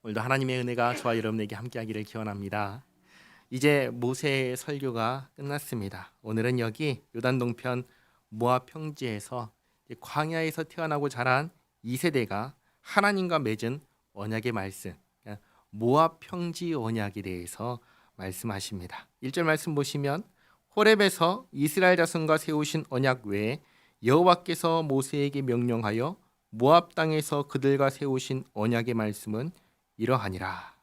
오늘도 하나님의 은혜가 저와 여러분에게 함께하기를 기원합니다. 이제 모세의 설교가 끝났습니다. 오늘은 여기 요단 동편 모압 평지에서 광야에서 태어나고 자란 2세대가 하나님과 맺은 언약의 말씀, 모압 평지 언약에 대해서 말씀하십니다. 1절 말씀 보시면 호렙에서 이스라엘 자손과 세우신 언약 외에 여호와께서 모세에게 명령하여 모압 땅에서 그들과 세우신 언약의 말씀은 이러하니라.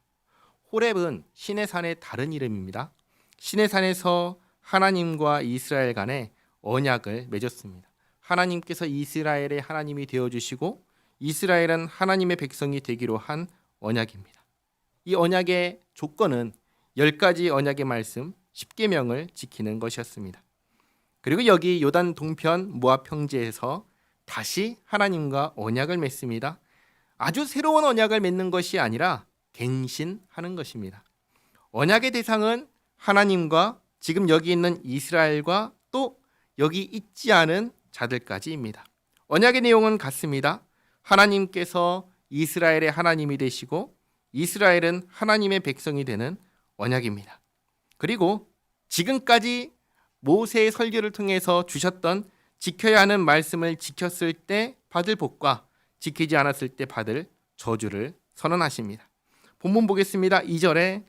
호렙은 시내산의 다른 이름입니다. 시내산에서 하나님과 이스라엘 간에 언약을 맺었습니다. 하나님께서 이스라엘의 하나님이 되어주시고 이스라엘은 하나님의 백성이 되기로 한 언약입니다. 이 언약의 조건은 10가지 언약의 말씀 10계명을 지키는 것이었습니다. 그리고 여기 요단 동편 모압 평지에서 다시 하나님과 언약을 맺습니다. 아주 새로운 언약을 맺는 것이 아니라 갱신하는 것입니다. 언약의 대상은 하나님과 지금 여기 있는 이스라엘과 또 여기 있지 않은 자들까지입니다. 언약의 내용은 같습니다. 하나님께서 이스라엘의 하나님이 되시고 이스라엘은 하나님의 백성이 되는 언약입니다. 그리고 지금까지 모세의 설교를 통해서 주셨던 지켜야 하는 말씀을 지켰을 때 받을 복과 지키지 않았을 때 받을 저주를 선언하십니다. 본문 보겠습니다. 2절에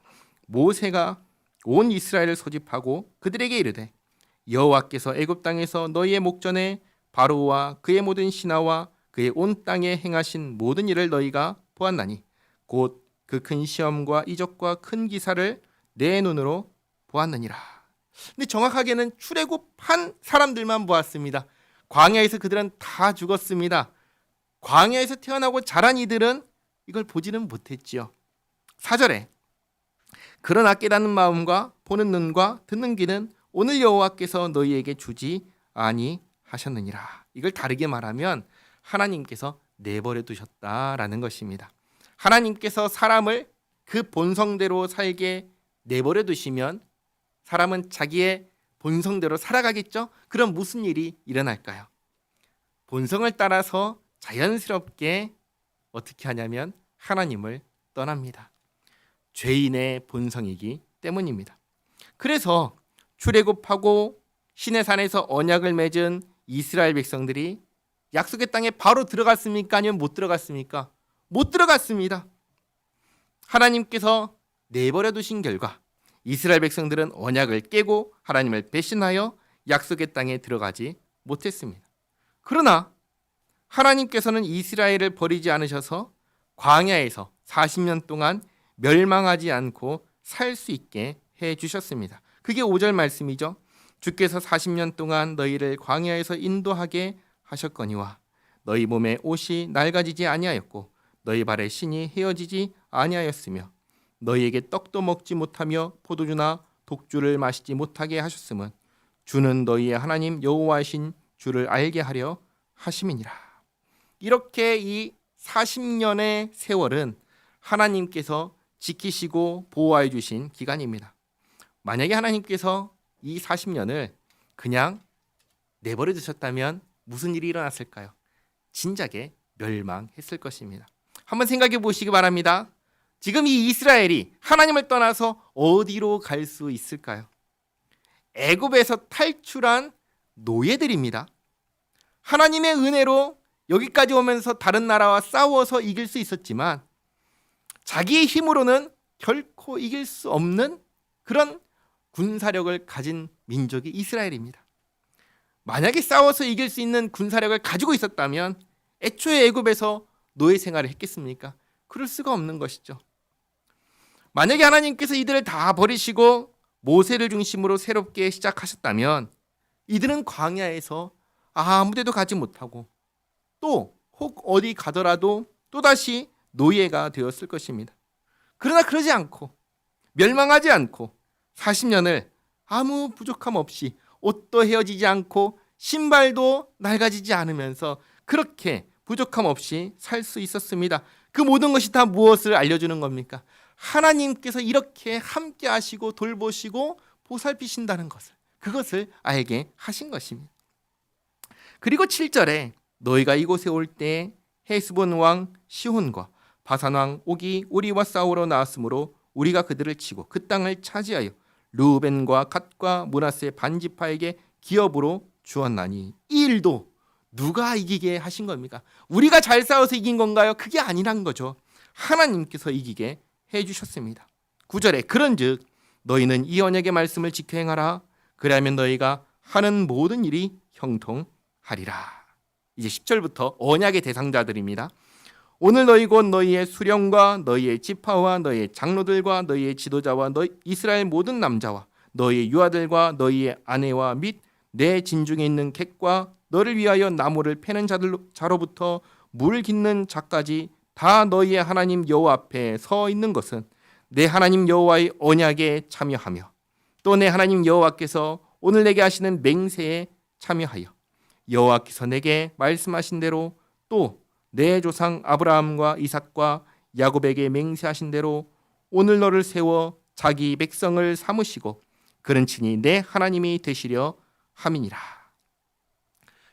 모세가 온 이스라엘을 소집하고 그들에게 이르되 여호와께서 애굽 땅에서 너희의 목전에 바로와 그의 모든 신하와 그의 온 땅에 행하신 모든 일을 너희가 보았나니 곧 그 큰 시험과 이적과 큰 기사를 내 눈으로 보았느니라. 근데 정확하게는 출애굽한 사람들만 보았습니다. 광야에서 그들은 다 죽었습니다. 광야에서 태어나고 자란 이들은 이걸 보지는 못했지요. 4절에 그러나 깨닫는 마음과 보는 눈과 듣는 귀는 오늘 여호와께서 너희에게 주지 아니하셨느니라. 이걸 다르게 말하면 하나님께서 내버려 두셨다라는 것입니다. 하나님께서 사람을 그 본성대로 살게 내버려 두시면 사람은 자기의 본성대로 살아가겠죠? 그럼 무슨 일이 일어날까요? 본성을 따라서 자연스럽게 어떻게 하냐면 하나님을 떠납니다. 죄인의 본성이기 때문입니다. 그래서 출애굽하고 시내산에서 언약을 맺은 이스라엘 백성들이 약속의 땅에 바로 들어갔습니까? 아니면 못 들어갔습니까? 못 들어갔습니다. 하나님께서 내버려 두신 결과 이스라엘 백성들은 언약을 깨고 하나님을 배신하여 약속의 땅에 들어가지 못했습니다. 그러나 하나님께서는 이스라엘을 버리지 않으셔서 광야에서 40년 동안 멸망하지 않고 살 수 있게 해주셨습니다. 그게 5절 말씀이죠. 주께서 40년 동안 너희를 광야에서 인도하게 하셨거니와 너희 몸에 옷이 낡아지지 아니하였고 너희 발에 신이 헤어지지 아니하였으며 너희에게 떡도 먹지 못하며 포도주나 독주를 마시지 못하게 하셨음은 주는 너희의 하나님 여호와이신 주를 알게 하려 하심이니라. 이렇게 이 40년의 세월은 하나님께서 지키시고 보호해 주신 기간입니다. 만약에 하나님께서 이 40년을 그냥 내버려 두셨다면 무슨 일이 일어났을까요? 진작에 멸망했을 것입니다. 한번 생각해 보시기 바랍니다. 지금 이 이스라엘이 하나님을 떠나서 어디로 갈 수 있을까요? 애굽에서 탈출한 노예들입니다. 하나님의 은혜로 여기까지 오면서 다른 나라와 싸워서 이길 수 있었지만 자기의 힘으로는 결코 이길 수 없는 그런 군사력을 가진 민족이 이스라엘입니다. 만약에 싸워서 이길 수 있는 군사력을 가지고 있었다면 애초에 애굽에서 노예 생활을 했겠습니까? 그럴 수가 없는 것이죠. 만약에 하나님께서 이들을 다 버리시고 모세를 중심으로 새롭게 시작하셨다면 이들은 광야에서 아무 데도 가지 못하고 또 혹 어디 가더라도 또다시 노예가 되었을 것입니다. 그러나 그러지 않고 멸망하지 않고 40년을 아무 부족함 없이 옷도 헤어지지 않고 신발도 낡아지지 않으면서 그렇게 부족함 없이 살 수 있었습니다. 그 모든 것이 다 무엇을 알려주는 겁니까? 하나님께서 이렇게 함께 하시고 돌보시고 보살피신다는 것을, 그것을 알게 하신 것입니다. 그리고 7절에 너희가 이곳에 올 때 헤스본 왕 시혼과 바산 왕 옥이 우리와 싸우러 나왔으므로 우리가 그들을 치고 그 땅을 차지하여 르우벤과 갓과 므낫세 반지파에게 기업으로 주었나니. 이 일도 누가 이기게 하신 겁니까? 우리가 잘 싸워서 이긴 건가요? 그게 아니란 거죠. 하나님께서 이기게 해주셨습니다. 9절에 그런즉 너희는 이 언약의 말씀을 지켜 행하라. 그리하면 너희가 하는 모든 일이 형통하리라. 이제 10절부터 언약의 대상자들입니다. 오늘 너희 곧 너희의 수령과 너희의 지파와 너희의 장로들과 너희의 지도자와 너희 이스라엘 모든 남자와 너희의 유아들과 너희의 아내와 및 내 진중에 있는 객과 너를 위하여 나무를 패는 자로부터 물 깃는 자까지 다 너희의 하나님 여호와 앞에 서 있는 것은 내 하나님 여호와의 언약에 참여하며 또 내 하나님 여호와께서 오늘 내게 하시는 맹세에 참여하여 여호와께서 내게 말씀하신 대로 또 내 조상 아브라함과 이삭과 야곱에게 맹세하신 대로 오늘 너를 세워 자기 백성을 삼으시고 그는 친히 내 하나님이 되시려 함이니라.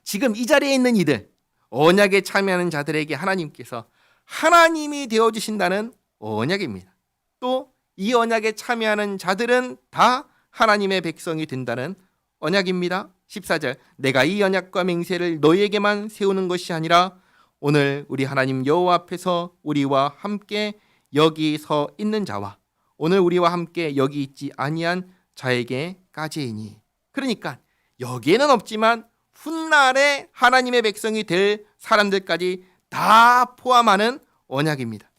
지금 이 자리에 있는 이들, 언약에 참여하는 자들에게 하나님께서 하나님이 되어주신다는 언약입니다. 또 이 언약에 참여하는 자들은 다 하나님의 백성이 된다는 언약입니다. 14절 내가 이 언약과 맹세를 너희에게만 세우는 것이 아니라 오늘 우리 하나님 여호와 앞에서 우리와 함께 여기 서 있는 자와 오늘 우리와 함께 여기 있지 아니한 자에게까지이니. 그러니까 여기에는 없지만 훗날에 하나님의 백성이 될 사람들까지 다 포함하는 언약입니다.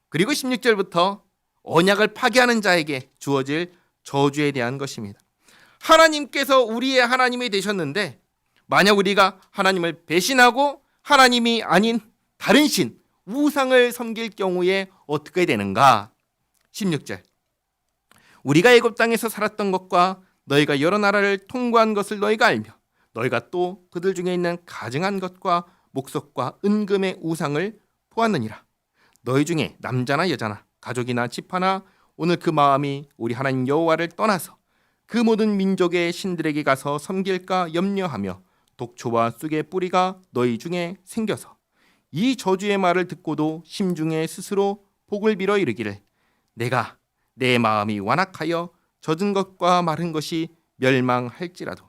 그리고 16절부터 언약을 파괴하는 자에게 주어질 저주에 대한 것입니다. 하나님께서 우리의 하나님이 되셨는데 만약 우리가 하나님을 배신하고 하나님이 아닌 다른 신, 우상을 섬길 경우에 어떻게 되는가? 16절 우리가 애굽 땅에서 살았던 것과 너희가 여러 나라를 통과한 것을 너희가 알며 너희가 또 그들 중에 있는 가증한 것과 목석과 은금의 우상을 보았느니라. 너희 중에 남자나 여자나 가족이나 집하나 오늘 그 마음이 우리 하나님 여호와를 떠나서 그 모든 민족의 신들에게 가서 섬길까 염려하며 독초와 쑥의 뿌리가 너희 중에 생겨서 이 저주의 말을 듣고도 심중에 스스로 복을 빌어 이르기를 내가 내 마음이 완악하여 젖은 것과 마른 것이 멸망할지라도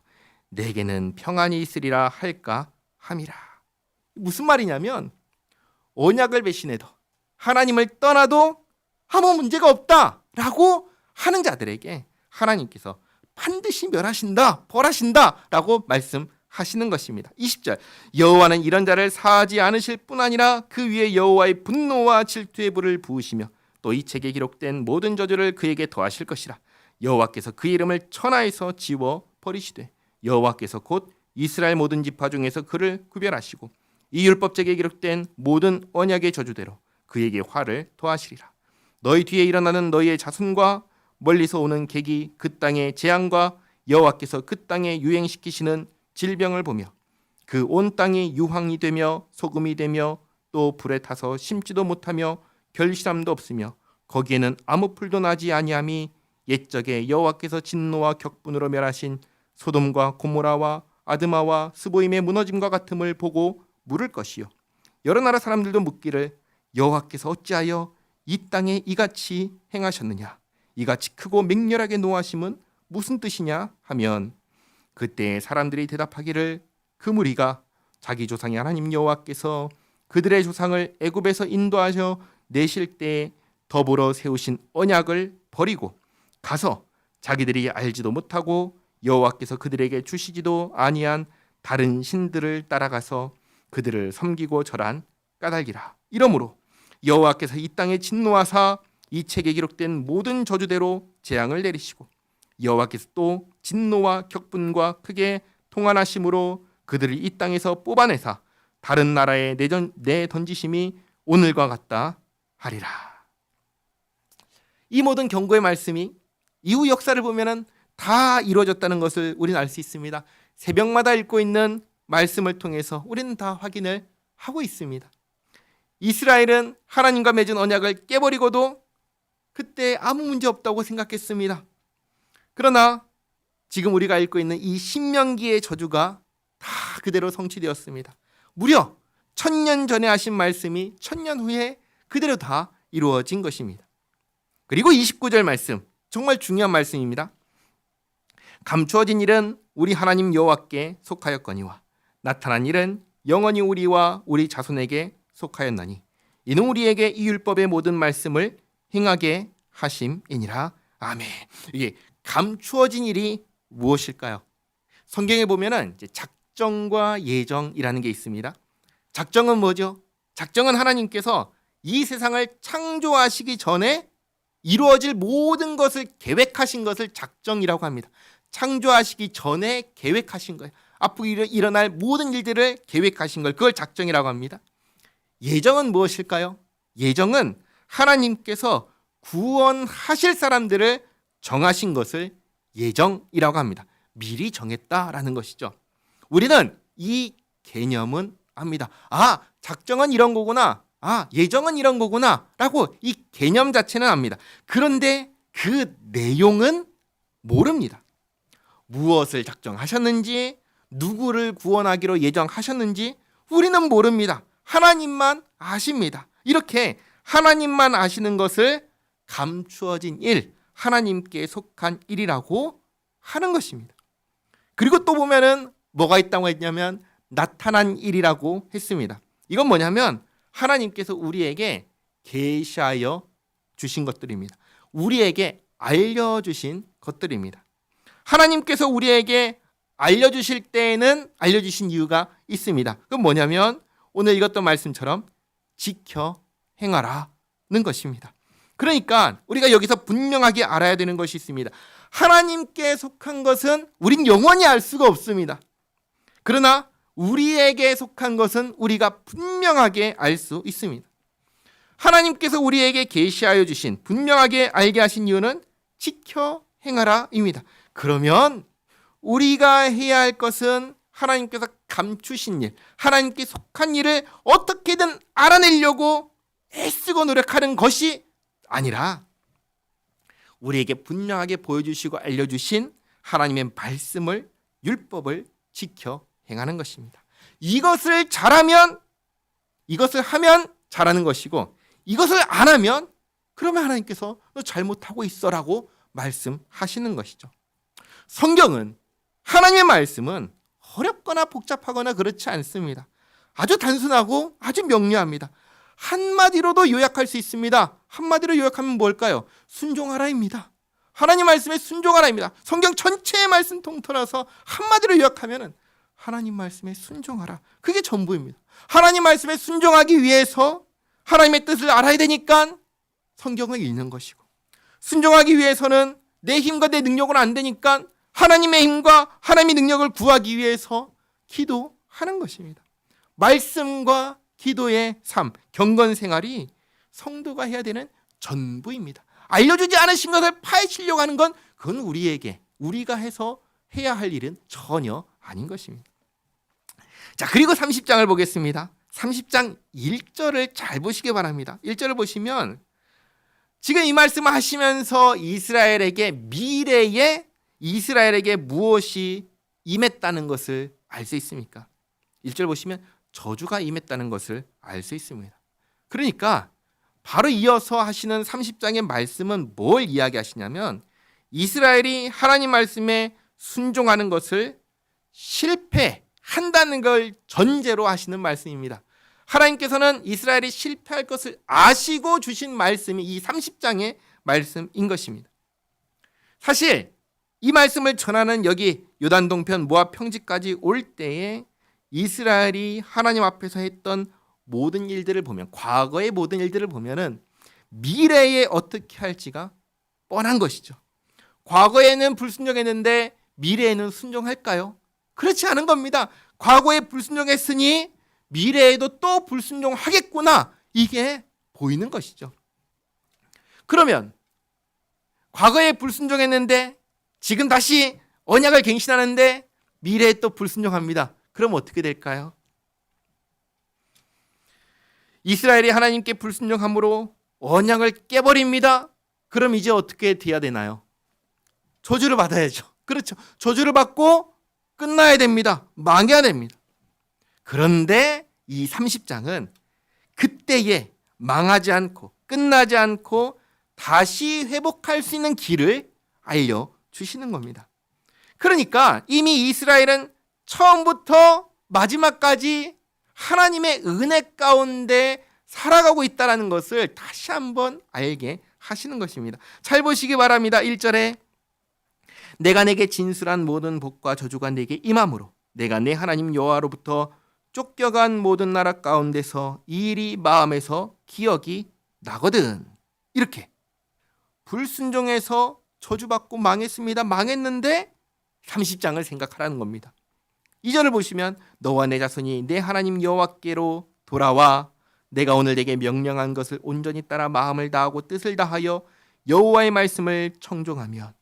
내게는 평안이 있으리라 할까 함이라. 무슨 말이냐면 언약을 배신해도 하나님을 떠나도 아무 문제가 없다라고 하는 자들에게 하나님께서 반드시 멸하신다, 벌하신다라고 말씀하시는 것입니다. 20절 여호와는 이런 자를 사하지 않으실 뿐 아니라 그 위에 여호와의 분노와 질투의 불을 부으시며 또 이 책에 기록된 모든 저주를 그에게 더하실 것이라. 여호와께서 그 이름을 천하에서 지워 버리시되 여호와께서 곧 이스라엘 모든 지파 중에서 그를 구별하시고 이 율법책에 기록된 모든 언약의 저주대로 그에게 화를 더하시리라. 너희 뒤에 일어나는 너희의 자손과 멀리서 오는 객이 그 땅의 재앙과 여호와께서 그 땅에 유행시키시는 질병을 보며 그 온 땅이 유황이 되며 소금이 되며 또 불에 타서 심지도 못하며 결실함도 없으며 거기에는 아무 풀도 나지 아니함이 옛적에 여호와께서 진노와 격분으로 멸하신 소돔과 고모라와 아드마와 스보임의 무너짐과 같음을 보고 물을 것이요 여러 나라 사람들도 묻기를 여호와께서 어찌하여 이 땅에 이같이 행하셨느냐 이같이 크고 맹렬하게 노하심은 무슨 뜻이냐 하면 그때 사람들이 대답하기를 그 무리가 자기 조상의 하나님 여호와께서 그들의 조상을 애굽에서 인도하셔 내실 때에 더불어 세우신 언약을 버리고 가서 자기들이 알지도 못하고 여호와께서 그들에게 주시지도 아니한 다른 신들을 따라가서 그들을 섬기고 절한 까닭이라. 이러므로 여호와께서 이 땅에 진노하사 이 책에 기록된 모든 저주대로 재앙을 내리시고 여호와께서 또 진노와 격분과 크게 통한하심으로 그들을 이 땅에서 뽑아내사 다른 나라에 내던지심이 오늘과 같다 하리라. 이 모든 경고의 말씀이 이후 역사를 보면은 다 이루어졌다는 것을 우리는 알 수 있습니다. 새벽마다 읽고 있는 말씀을 통해서 우리는 다 확인을 하고 있습니다. 이스라엘은 하나님과 맺은 언약을 깨버리고도 그때 아무 문제 없다고 생각했습니다. 그러나 지금 우리가 읽고 있는 이 신명기의 저주가 다 그대로 성취되었습니다. 무려 1000년 전에 하신 말씀이 1000년 후에 그대로 다 이루어진 것입니다. 그리고 29절 말씀, 정말 중요한 말씀입니다. 감추어진 일은 우리 하나님 여호와께 속하였거니와 나타난 일은 영원히 우리와 우리 자손에게 속하였나니 이는 우리에게 이 율법의 모든 말씀을 행하게 하심이니라. 아멘. 이게 감추어진 일이 무엇일까요? 성경에 보면은 이제 작정과 예정이라는 게 있습니다. 작정은 뭐죠? 작정은 하나님께서 이 세상을 창조하시기 전에 이루어질 모든 것을 계획하신 것을 작정이라고 합니다. 창조하시기 전에 계획하신 거예요. 앞으로 일어날 모든 일들을 계획하신 걸, 그걸 작정이라고 합니다. 예정은 무엇일까요? 예정은 하나님께서 구원하실 사람들을 정하신 것을 예정이라고 합니다. 미리 정했다라는 것이죠. 우리는 이 개념은 압니다. 아, 작정은 이런 거구나. 아, 예정은 이런 거구나 라고 이 개념 자체는 압니다. 그런데 그 내용은 모릅니다. 무엇을 작정하셨는지, 누구를 구원하기로 예정하셨는지 우리는 모릅니다. 하나님만 아십니다. 이렇게 하나님만 아시는 것을 감추어진 일, 하나님께 속한 일이라고 하는 것입니다. 그리고 또 보면은 뭐가 있다고 했냐면 나타난 일이라고 했습니다. 이건 뭐냐면 하나님께서 우리에게 계시하여 주신 것들입니다. 우리에게 알려주신 것들입니다. 하나님께서 우리에게 알려주실 때에는 알려주신 이유가 있습니다. 그건 뭐냐면 오늘 읽었던 말씀처럼 지켜 행하라는 것입니다. 그러니까 우리가 여기서 분명하게 알아야 되는 것이 있습니다. 하나님께 속한 것은 우린 영원히 알 수가 없습니다. 그러나 우리에게 속한 것은 우리가 분명하게 알 수 있습니다. 하나님께서 우리에게 계시하여 주신, 분명하게 알게 하신 이유는 지켜 행하라입니다. 그러면 우리가 해야 할 것은 하나님께서 감추신 일, 하나님께 속한 일을 어떻게든 알아내려고 애쓰고 노력하는 것이 아니라 우리에게 분명하게 보여주시고 알려주신 하나님의 말씀을, 율법을 지켜 행하는 것입니다. 이것을 잘하면, 이것을 하면 잘하는 것이고 이것을 안 하면 그러면 하나님께서 너 잘못하고 있어라고 말씀하시는 것이죠. 성경은, 하나님의 말씀은 어렵거나 복잡하거나 그렇지 않습니다. 아주 단순하고 아주 명료합니다. 한마디로도 요약할 수 있습니다. 한마디로 요약하면 뭘까요? 순종하라입니다. 하나님 말씀에 순종하라입니다. 성경 전체의 말씀 통틀어서 한마디로 요약하면 하나님 말씀에 순종하라. 그게 전부입니다. 하나님 말씀에 순종하기 위해서 하나님의 뜻을 알아야 되니까 성경을 읽는 것이고, 순종하기 위해서는 내 힘과 내 능력으로 안 되니까 하나님의 힘과 하나님의 능력을 구하기 위해서 기도하는 것입니다. 말씀과 기도의 삶, 경건 생활이 성도가 해야 되는 전부입니다. 알려주지 않으신 것을 파헤치려고 하는 건 그건 우리가 해서 해야 할 일은 전혀 아닌 것입니다. 자, 그리고 30장을 보겠습니다. 30장 1절을 잘 보시기 바랍니다. 1절을 보시면 지금 이 말씀을 하시면서 미래에 이스라엘에게 무엇이 임했다는 것을 알 수 있습니까? 1절 보시면 저주가 임했다는 것을 알 수 있습니다. 그러니까 바로 이어서 하시는 30장의 말씀은 뭘 이야기하시냐면 이스라엘이 하나님 말씀에 순종하는 것을 실패한다는 걸 전제로 하시는 말씀입니다. 하나님께서는 이스라엘이 실패할 것을 아시고 주신 말씀이 이 30장의 말씀인 것입니다. 사실 이 말씀을 전하는 여기 요단동편 모압 평지까지 올 때에 이스라엘이 하나님 앞에서 했던 모든 일들을 보면, 과거의 모든 일들을 보면은 미래에 어떻게 할지가 뻔한 것이죠. 과거에는 불순종했는데 미래에는 순종할까요? 그렇지 않은 겁니다. 과거에 불순종했으니 미래에도 또 불순종하겠구나, 이게 보이는 것이죠. 그러면 과거에 불순종했는데 지금 다시 언약을 갱신하는데 미래에 또 불순종합니다. 그럼 어떻게 될까요? 이스라엘이 하나님께 불순종함으로 언약을 깨버립니다. 그럼 이제 어떻게 돼야 되나요? 저주를 받아야죠. 그렇죠. 저주를 받고 끝나야 됩니다. 망해야 됩니다. 그런데 이 30장은 그때에 망하지 않고 끝나지 않고 다시 회복할 수 있는 길을 알려주시는 겁니다. 그러니까 이미 이스라엘은 처음부터 마지막까지 하나님의 은혜 가운데 살아가고 있다는 것을 다시 한번 알게 하시는 것입니다. 잘 보시기 바랍니다. 1절에 내가 내게 진술한 모든 복과 저주가 내게 임함으로 내가 내 하나님 여호와로부터 쫓겨간 모든 나라 가운데서 이 일이 마음에서 기억이 나거든. 이렇게 불순종해서 저주받고 망했습니다. 망했는데 30장을 생각하라는 겁니다. 2절을 보시면 너와 내 자손이 내 하나님 여호와께로 돌아와 내가 오늘 내게 명령한 것을 온전히 따라 마음을 다하고 뜻을 다하여 여호와의 말씀을 청종하면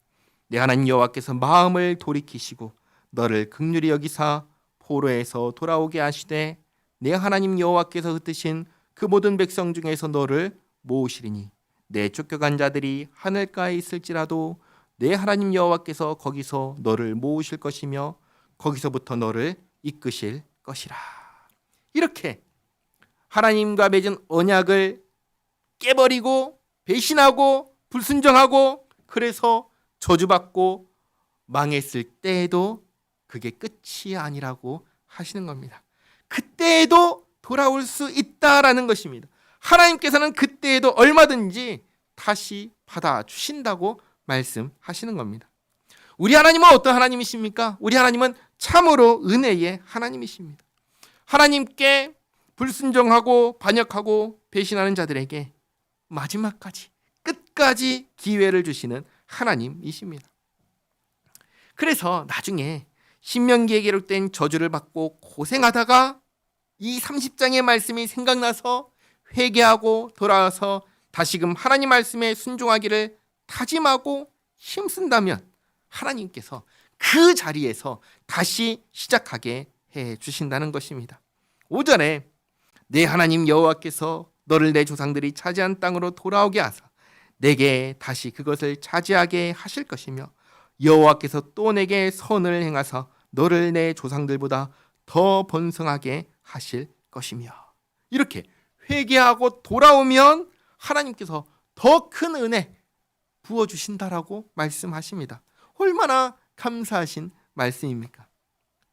내 하나님 여호와께서 마음을 돌이키시고 너를 긍휼히 여기사 포로에서 돌아오게 하시되 내 하나님 여호와께서 흩으신 그 모든 백성 중에서 너를 모으시리니 내 쫓겨간 자들이 하늘가에 있을지라도 내 하나님 여호와께서 거기서 너를 모으실 것이며 거기서부터 너를 이끄실 것이라. 이렇게 하나님과 맺은 언약을 깨버리고 배신하고 불순종하고 그래서 저주받고 망했을 때에도 그게 끝이 아니라고 하시는 겁니다. 그때에도 돌아올 수 있다라는 것입니다. 하나님께서는 그때에도 얼마든지 다시 받아주신다고 말씀하시는 겁니다. 우리 하나님은 어떤 하나님이십니까? 우리 하나님은 참으로 은혜의 하나님이십니다. 하나님께 불순종하고 반역하고 배신하는 자들에게 마지막까지 끝까지 기회를 주시는 하나님이십니다. 그래서 나중에 신명기에 기록된 저주를 받고 고생하다가 이 30장의 말씀이 생각나서 회개하고 돌아와서 다시금 하나님 말씀에 순종하기를 다짐하고 힘쓴다면 하나님께서 그 자리에서 다시 시작하게 해 주신다는 것입니다. 5절에 내 하나님 여호와께서 너를 내 조상들이 차지한 땅으로 돌아오게 하사 내게 다시 그것을 차지하게 하실 것이며 여호와께서 또 내게 선을 행하사 너를 내 조상들보다 더 번성하게 하실 것이며 이렇게 회개하고 돌아오면 하나님께서 더 큰 은혜 부어주신다라고 말씀하십니다. 얼마나 감사하신 말씀입니까?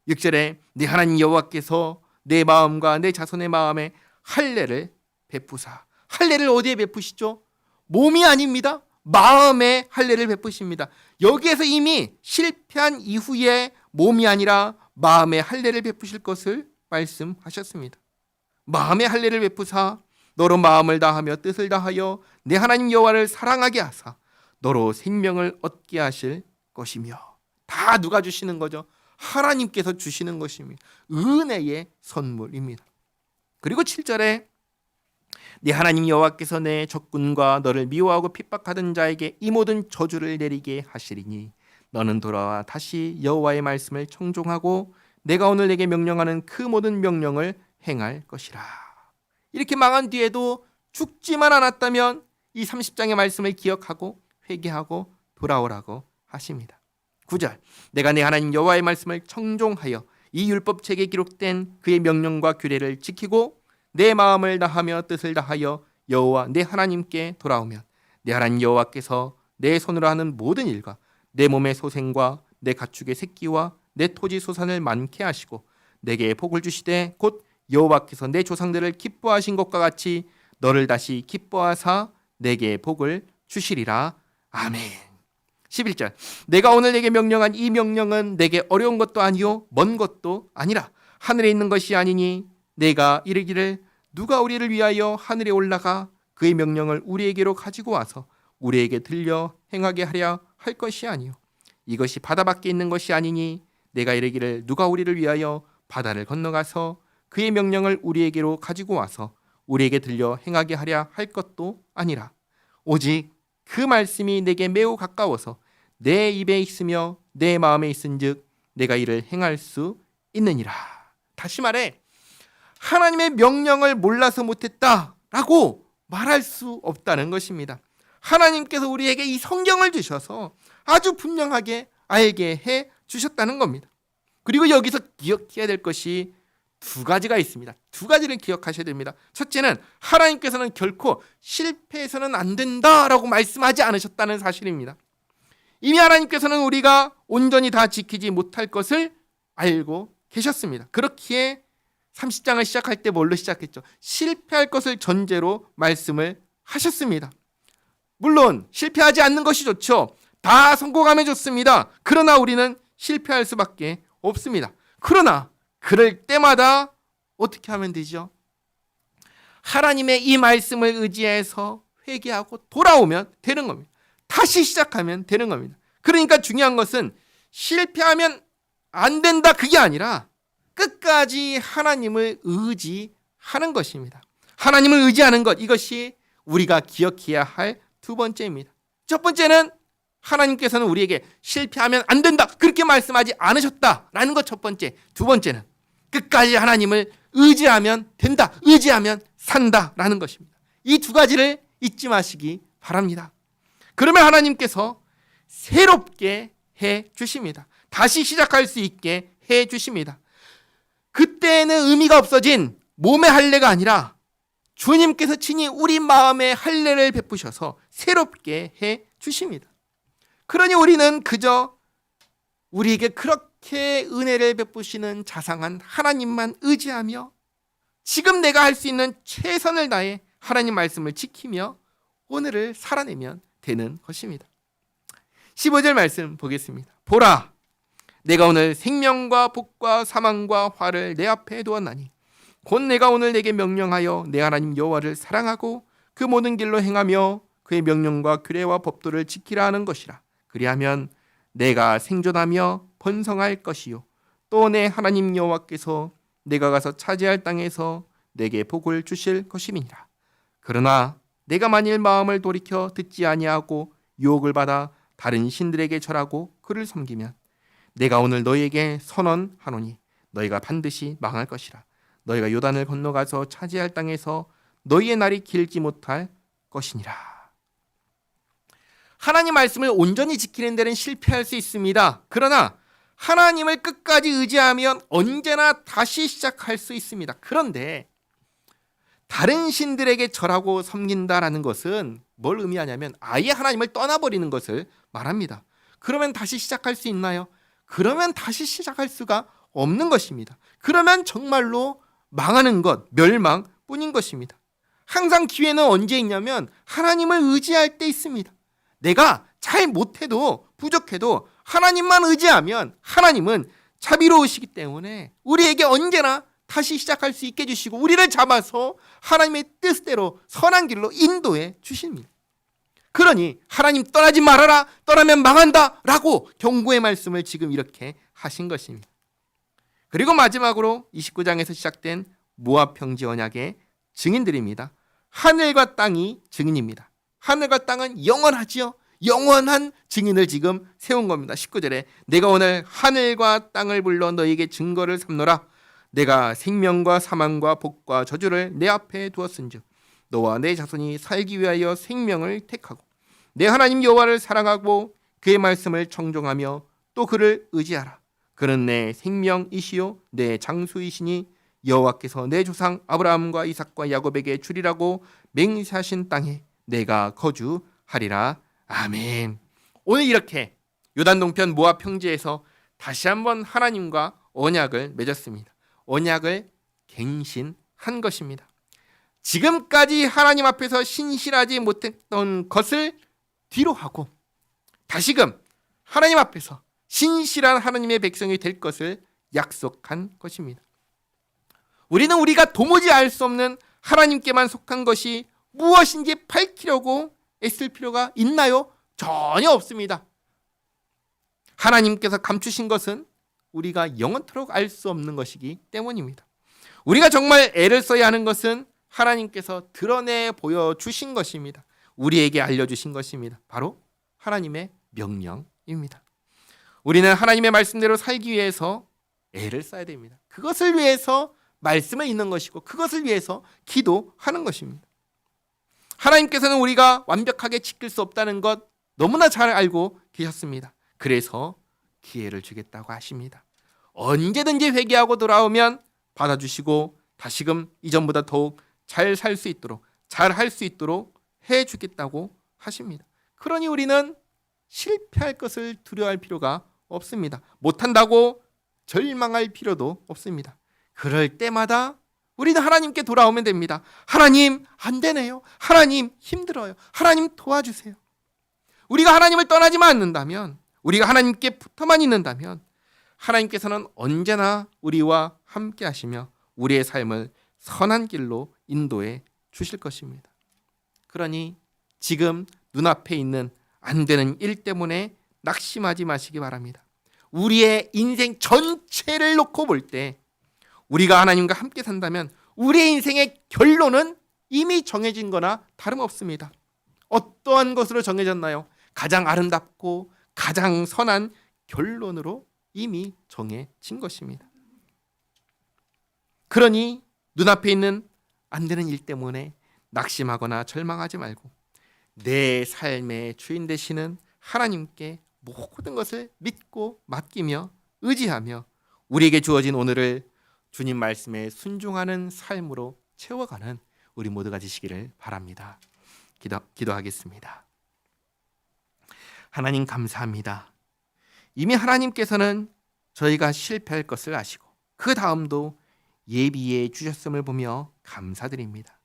6절에 네 하나님 여호와께서 내 마음과 내 자손의 마음에 할례를 베푸사. 할례를 어디에 베푸시죠? 몸이 아닙니다. 마음에 할례를 베푸십니다. 여기에서 이미 실패한 이후에 몸이 아니라 마음에 할례를 베푸실 것을 말씀하셨습니다. 마음에 할례를 베푸사 너로 마음을 다하며 뜻을 다하여 내 하나님 여호와를 사랑하게 하사 너로 생명을 얻게 하실 것이며 다 누가 주시는 거죠? 하나님께서 주시는 것입니다. 은혜의 선물입니다. 그리고 7절에 네 하나님 여호와께서 내 적군과 너를 미워하고 핍박하던 자에게 이 모든 저주를 내리게 하시리니 너는 돌아와 다시 여호와의 말씀을 청종하고 내가 오늘 내게 명령하는 그 모든 명령을 행할 것이라. 이렇게 망한 뒤에도 죽지만 않았다면 이 30장의 말씀을 기억하고 회개하고 돌아오라고 하십니다. 9절 내가 내 하나님 여호와의 말씀을 청종하여 이 율법책에 기록된 그의 명령과 규례를 지키고 내 마음을 다하며 뜻을 다하여 여호와 내 하나님께 돌아오면 내 하나님 여호와께서 내 손으로 하는 모든 일과 내 몸의 소생과 내 가축의 새끼와 내 토지 소산을 많게 하시고 내게 복을 주시되 곧 여호와께서 내 조상들을 기뻐하신 것과 같이 너를 다시 기뻐하사 내게 복을 주시리라. 아멘. 11절 내가 오늘 내게 명령한 이 명령은 내게 어려운 것도 아니요 먼 것도 아니라 하늘에 있는 것이 아니니 내가 이르기를 누가 우리를 위하여 하늘에 올라가 그의 명령을 우리에게로 가지고 와서 우리에게 들려 행하게 하려 할 것이 아니요 이것이 바다 밖에 있는 것이 아니니 내가 이르기를 누가 우리를 위하여 바다를 건너가서 그의 명령을 우리에게로 가지고 와서 우리에게 들려 행하게 하려 할 것도 아니라 오직 그 말씀이 내게 매우 가까워서 내 입에 있으며 내 마음에 있은즉 내가 이를 행할 수 있느니라. 다시 말해 하나님의 명령을 몰라서 못했다라고 말할 수 없다는 것입니다. 하나님께서 우리에게 이 성경을 주셔서 아주 분명하게 알게 해 주셨다는 겁니다. 그리고 여기서 기억해야 될 것이 두 가지가 있습니다. 두 가지를 기억하셔야 됩니다. 첫째는 하나님께서는 결코 실패해서는 안 된다라고 말씀하지 않으셨다는 사실입니다. 이미 하나님께서는 우리가 온전히 다 지키지 못할 것을 알고 계셨습니다. 그렇기에 30장을 시작할 때 뭘로 시작했죠? 실패할 것을 전제로 말씀을 하셨습니다. 물론 실패하지 않는 것이 좋죠. 다 성공하면 좋습니다. 그러나 우리는 실패할 수밖에 없습니다. 그러나 그럴 때마다 어떻게 하면 되죠? 하나님의 이 말씀을 의지해서 회개하고 돌아오면 되는 겁니다. 다시 시작하면 되는 겁니다. 그러니까 중요한 것은 실패하면 안 된다 그게 아니라 끝까지 하나님을 의지하는 것입니다. 하나님을 의지하는 것, 이것이 우리가 기억해야 할 두 번째입니다. 첫 번째는 하나님께서는 우리에게 실패하면 안 된다 그렇게 말씀하지 않으셨다라는 것 첫 번째. 두 번째는 끝까지 하나님을 의지하면 된다, 의지하면 산다라는 것입니다. 이 두 가지를 잊지 마시기 바랍니다. 그러면 하나님께서 새롭게 해 주십니다. 다시 시작할 수 있게 해 주십니다. 그때는 의미가 없어진 몸의 할례가 아니라 주님께서 친히 우리 마음의 할례를 베푸셔서 새롭게 해 주십니다. 그러니 우리는 그저 우리에게 그렇게 은혜를 베푸시는 자상한 하나님만 의지하며 지금 내가 할 수 있는 최선을 다해 하나님 말씀을 지키며 오늘을 살아내면 되는 것입니다. 15절 말씀 보겠습니다. 보라, 내가 오늘 생명과 복과 사망과 화를 내 앞에 두었나니 곧 내가 오늘 내게 명령하여 내 하나님 여호와를 사랑하고 그 모든 길로 행하며 그의 명령과 규례와 법도를 지키라 하는 것이라. 그리하면 내가 생존하며 번성할 것이요 또 내 하나님 여호와께서 내가 가서 차지할 땅에서 내게 복을 주실 것임이니라. 그러나 내가 만일 마음을 돌이켜 듣지 아니하고 유혹을 받아 다른 신들에게 절하고 그를 섬기면 내가 오늘 너희에게 선언하노니 너희가 반드시 망할 것이라. 너희가 요단을 건너가서 차지할 땅에서 너희의 날이 길지 못할 것이니라. 하나님 말씀을 온전히 지키는 데는 실패할 수 있습니다. 그러나 하나님을 끝까지 의지하면 언제나 다시 시작할 수 있습니다. 그런데 다른 신들에게 절하고 섬긴다라는 것은 뭘 의미하냐면 아예 하나님을 떠나버리는 것을 말합니다. 그러면 다시 시작할 수 있나요? 그러면 다시 시작할 수가 없는 것입니다. 그러면 정말로 망하는 것, 멸망뿐인 것입니다. 항상 기회는 언제 있냐면 하나님을 의지할 때 있습니다. 내가 잘 못해도 부족해도 하나님만 의지하면 하나님은 자비로우시기 때문에 우리에게 언제나 다시 시작할 수 있게 해주시고 우리를 잡아서 하나님의 뜻대로 선한 길로 인도해 주십니다. 그러니 하나님 떠나지 말아라, 떠나면 망한다 라고 경고의 말씀을 지금 이렇게 하신 것입니다. 그리고 마지막으로 29장에서 시작된 모압 평지 언약의 증인들입니다. 하늘과 땅이 증인입니다. 하늘과 땅은 영원하지요. 영원한 증인을 지금 세운 겁니다. 19절에 내가 오늘 하늘과 땅을 불러 너희에게 증거를 삼노라. 내가 생명과 사망과 복과 저주를 내 앞에 두었은즉 너와 내 자손이 살기 위하여 생명을 택하고 내 하나님 여호와를 사랑하고 그의 말씀을 청종하며 또 그를 의지하라. 그는 내 생명이시요 내 장수이시니 여호와께서 내 조상 아브라함과 이삭과 야곱에게 주리라고 맹세하신 땅에 내가 거주하리라. 아멘. 오늘 이렇게 요단 동편 모압 평지에서 다시 한번 하나님과 언약을 맺었습니다. 언약을 갱신한 것입니다. 지금까지 하나님 앞에서 신실하지 못했던 것을 뒤로 하고 다시금 하나님 앞에서 신실한 하나님의 백성이 될 것을 약속한 것입니다. 우리는 우리가 도무지 알 수 없는 하나님께만 속한 것이 무엇인지 밝히려고 애쓸 필요가 있나요? 전혀 없습니다. 하나님께서 감추신 것은 우리가 영원토록 알 수 없는 것이기 때문입니다. 우리가 정말 애를 써야 하는 것은 하나님께서 드러내 보여주신 것입니다. 우리에게 알려주신 것입니다. 바로 하나님의 명령입니다. 우리는 하나님의 말씀대로 살기 위해서 애를 써야 됩니다. 그것을 위해서 말씀을 읽는 것이고 그것을 위해서 기도하는 것입니다. 하나님께서는 우리가 완벽하게 지킬 수 없다는 것 너무나 잘 알고 계셨습니다. 그래서 기회를 주겠다고 하십니다. 언제든지 회개하고 돌아오면 받아주시고 다시금 이전보다 더욱 잘 살 수 있도록, 잘 할 수 있도록 해주겠다고 하십니다. 그러니 우리는 실패할 것을 두려워할 필요가 없습니다. 못한다고 절망할 필요도 없습니다. 그럴 때마다 우리는 하나님께 돌아오면 됩니다. 하나님, 안 되네요. 하나님, 힘들어요. 하나님, 도와주세요. 우리가 하나님을 떠나지만 않는다면, 우리가 하나님께 붙어만 있는다면 하나님께서는 언제나 우리와 함께 하시며 우리의 삶을 선한 길로 인도해 주실 것입니다. 그러니 지금 눈앞에 있는 안 되는 일 때문에 낙심하지 마시기 바랍니다. 우리의 인생 전체를 놓고 볼 때 우리가 하나님과 함께 산다면 우리의 인생의 결론은 이미 정해진 거나 다름없습니다. 어떠한 것으로 정해졌나요? 가장 아름답고 가장 선한 결론으로 이미 정해진 것입니다. 그러니 눈앞에 있는 안 되는 일 때문에 낙심하거나 절망하지 말고 내 삶의 주인 되시는 하나님께 모든 것을 믿고 맡기며 의지하며 우리에게 주어진 오늘을 주님 말씀에 순종하는 삶으로 채워가는 우리 모두가 되시기를 바랍니다. 기도하겠습니다. 하나님 감사합니다. 이미 하나님께서는 저희가 실패할 것을 아시고 그 다음도 예비해 주셨음을 보며 감사드립니다.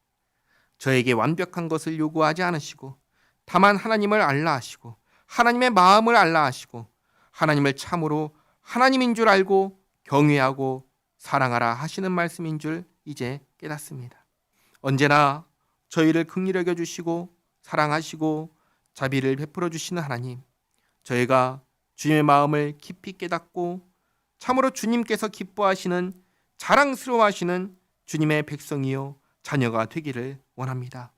저에게 완벽한 것을 요구하지 않으시고 다만 하나님을 알라 하시고 하나님의 마음을 알라 하시고 하나님을 참으로 하나님인 줄 알고 경외하고 사랑하라 하시는 말씀인 줄 이제 깨닫습니다. 언제나 저희를 긍휼히 여겨주시고 사랑하시고 자비를 베풀어 주시는 하나님, 저희가 주님의 마음을 깊이 깨닫고 참으로 주님께서 기뻐하시는 자랑스러워하시는 주님의 백성이요 자녀가 되기를 원합니다.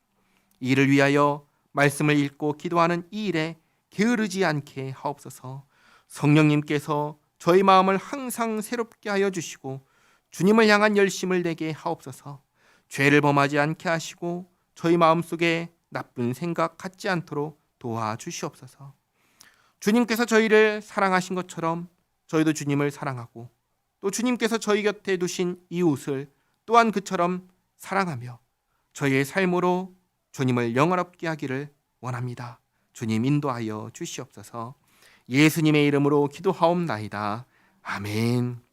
이 일을 위하여 말씀을 읽고 기도하는 이 일에 게으르지 않게 하옵소서. 성령님께서 저희 마음을 항상 새롭게 하여 주시고 주님을 향한 열심을 내게 하옵소서. 죄를 범하지 않게 하시고 저희 마음속에 나쁜 생각 갖지 않도록 도와주시옵소서. 주님께서 저희를 사랑하신 것처럼 저희도 주님을 사랑하고 또 주님께서 저희 곁에 두신 이웃을 또한 그처럼 사랑하며 저희의 삶으로 주님을 영원롭게 하기를 원합니다. 주님 인도하여 주시옵소서. 예수님의 이름으로 기도하옵나이다. 아멘.